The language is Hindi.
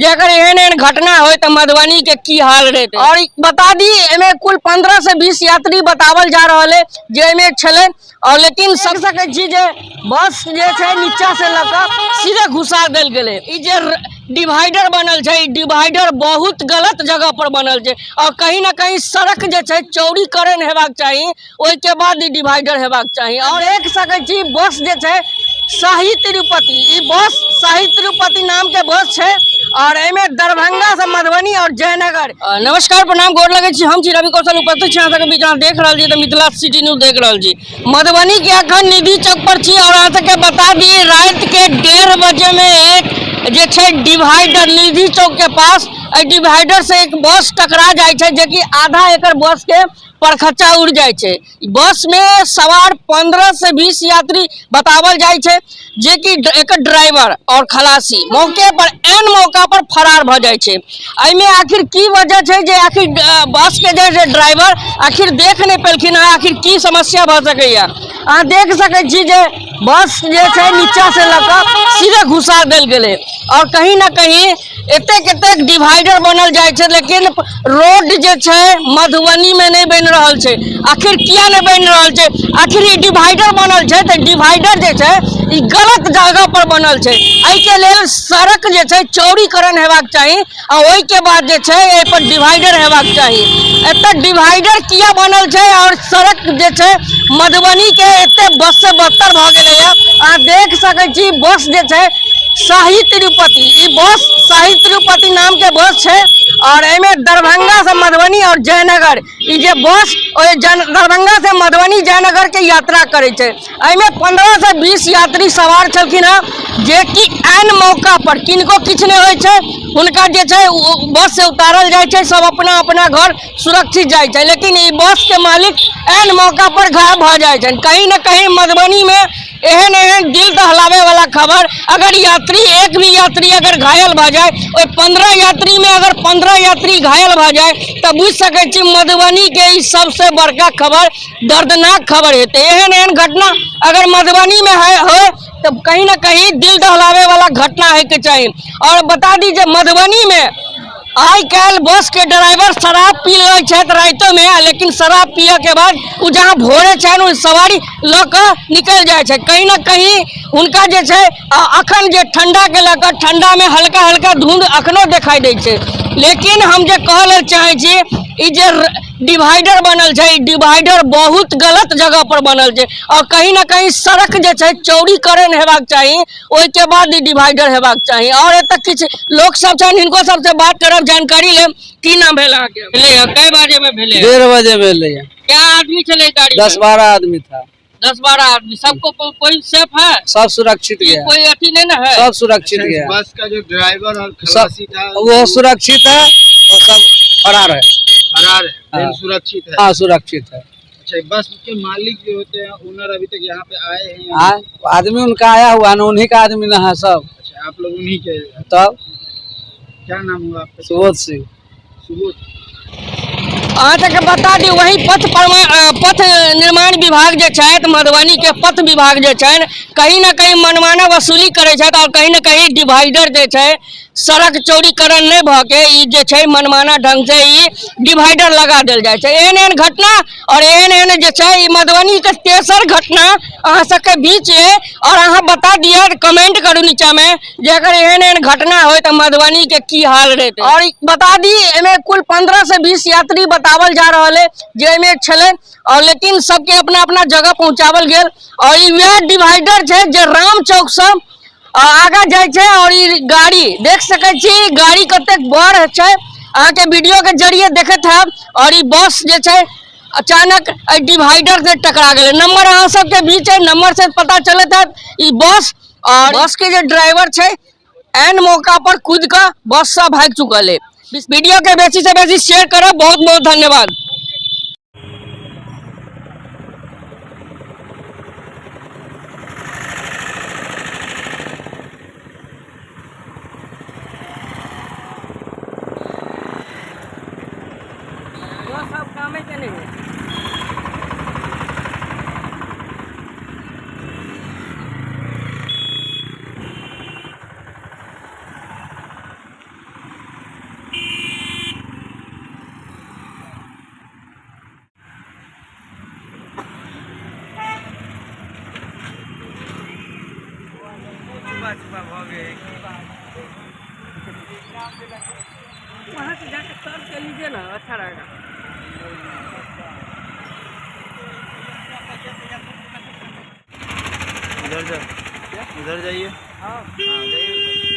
जेकर एहन घटना हो तो मधुबनी के की हाल रहते। और बता दी एमे कुल 15 से 20 यात्री बतावल जा रहा है जेमे छले। और लेकिन सब सके जी जे बस जे छे नीचा से लगा सीधे घुसा देल गेले। ई जे डिवाइडर बनल छे, डिवाइडर बहुत गलत जगह पर बनल छे और कहीं ना कहीं सड़क जे छे चौड़ीकरण हेबाक चाहिए, ओइ के बाद ई डिवाइडर हेबाक चाहिए। और एक सके जी बस जे छे शाही तिरुपति, ई बस शाही तिरुपति नाम के बस छे और एमे दरभंगा से मधुबनी और जयनगर। नमस्कार प्रणाम गोर लगे छी, हम छी रवि कौशल उपस्थित छी। अहाँ बीच अहाँ देख रहल छी तो मिथिला सिटी न्यूज देख रहल छी। मधुबनी के अखन निधि चौक पर छी और अहाँ सबके बता दी रात के 1:30 बजे में एक जे छे डिवाइडर निधि चौक के पास डिवाइडर से एक बस टकरा जाए छे, जे कि आधा एकड़ बस के परखच्चा उड़ जाए छे। बस में सवार 15 से 20 यात्री बतावल जाए छे, जे कि एक ड्राइवर और खलासी मौके पर एन मौका पर फरार भ जाए छे। एमे आखिर की वजह छे जे आखिर बस के जे ड्राइवर आखिर देख नहीं पेलखिन, आखिर की समस्या भ सकैया। अहाँ देख सके छी जे बस जे छे नीचा से लगा सीधे घुसा देल गेले और कहीं ना कहीं एतेक डिवाइडर बनल जाए छे, लेकिन रोड जे छे मधुबनी में नहीं बन रहल छे। आखिर किया नहीं बन रहल छे? आखिर ई डिवाइडर बनल छे तो डिवाइडर जे छे ई गलत जगह पर बनल छे। एहि के लेल सड़क जे छे चौड़ीकरण हेबाक चाहिए और ओइ के बाद जे छे ए पर डिवाइडर हेबाक चाहिए। एत डिवाइडर किया बनल छे और सड़क जे छे मधुबनी के एते बस से बदतर भ गेले। अहाँ देख सके छी बस जे छे शाही तिरुपति, ई बस शाही तिरुपति नाम के बस छे और एमे दरभंगा से मधुबनी और जयनगर ई जे बस दरभंगा से मधुबनी जयनगर के यात्रा करे छे। एमे 15 से 20 यात्री सवार छलखिन है, जे कि एन मौका पर किनको किछ नहीं होय छे, उनका जे छे बस से उतारल जाए छे, सब अपना अपना घर सुरक्षित जाए छे। लेकिन ई बस के मालिक एन मौका पर गायब भ जाए छे। कहीं ना कहीं मधुबनी में एहन दिल दहलावे वाला खबर, अगर यात्री एक भी यात्री अगर घायल भ जाए, 15 यात्री में अगर 15 यात्री घायल भ जाए तो बुझ सके छी मधुबनी के ई सबसे बड़का खबर, दर्दनाक खबर हेते। एहन घटना अगर मधुबनी में हो तो कहीं ना कहीं दिल दहलावे वाला घटना है के चाहिए। और बता दीजिए मधुबनी में आज कल बस के ड्राइवर शराब पी ले रातों में, लेकिन शराब पिए के बाद वो जहाँ भोरे चाहे सवारी लकर निकल जाए। कहीं ना कहीं उनका जे छे अखन जे ठंडा के लकर ठंडा में हल्का हल्का धुंध अखनो दिखाई दे छे। लेकिन हम जे कहले चाहे छी ई जे डिवाइडर बनल छे, डिवाइडर बहुत गलत जगह पर बनल छे और कहीं ना कहीं सड़क जे छे चौड़ीकरण हेबाक चाहिए, ओइ के बाद ई डिवाइडर हेबाक चाहिए। और एत किछ लोग सब छन, इनको सबसे बात करब, जानकारी लेब। की नाम भेल अहाँके? कई बजे में भेले? 1:30 बजे भेले। क्या आदमी चले गाड़ी? 10-12 आदमी था। 10-12 आदमी, सबको कोई सेफ है? सब सुरक्षित गया। कोई अथी नहीं ना है? सब सुरक्षित गया। बस का जो ड्राइवर और खलासी था वो सुरक्षित है और सब फरार है। फरार है? हाँ। सुरक्षित है? हाँ सुरक्षित है। अच्छा, बस के मालिक जो होते हैं ओनर अभी तक यहाँ पे आए हैं? हाँ, आदमी उनका आया हुआ ना, उन्हीं का आदमी ना है सब। अच्छा, आप लोग उन्हीं के? तब क्या नाम हुआ आपका? सुबोध सिंह। सुबोध। तक बता दी वही पथ निर्माण विभाग जे छे, मधुबनी के पथ विभाग जे छे कहीं ना कहीं मनमाना वसूली करे छे और कहीं ना कहीं डिवाइडर जे छे सड़क चौड़ीकरण नहीं भके ई जे छे मनमाना ढंग से ई डिवाइडर लगा देल जाए छे। एहन घटना और एहन जे छे ई मधुबनी के तेसर घटना अहाँ सबके बीच है। और अहाँ बता दिया कमेंट करू नीचा में जे अगर एहन घटना हो तो मधुबनी के की हाल रहते। और बता दी एमे कुल 15 से 20 यात्री बतावल जा रहा है जेमे छले और लेकिन सबके अपना अपना जगह पहुंचावल गेल। और यह डिवाइडर छे जे राम चौक से आगा जाए छे और ई गाड़ी देख सके छी गाड़ी कतेक बड़ छे, अहाँ के वीडियो के जरिए देखत है। और ई बस जे छे अचानक डिवाइडर से टकरा गए। नंबर अहाँ सबके बीच है, नंबर से पता चलत है ई बस और बस के जो ड्राइवर छे एन मौका पर कूद कर बस से भाग चुकल है। वीडियो के बेसी से बेसी शेयर करो। बहुत बहुत धन्यवाद। सब काम है कि नहीं? छुपा हो गए वहाँ से जाकर सर्च कर लीजिए ना, अच्छा रहेगा। इधर जा, इधर जाइए। हाँ जाइए।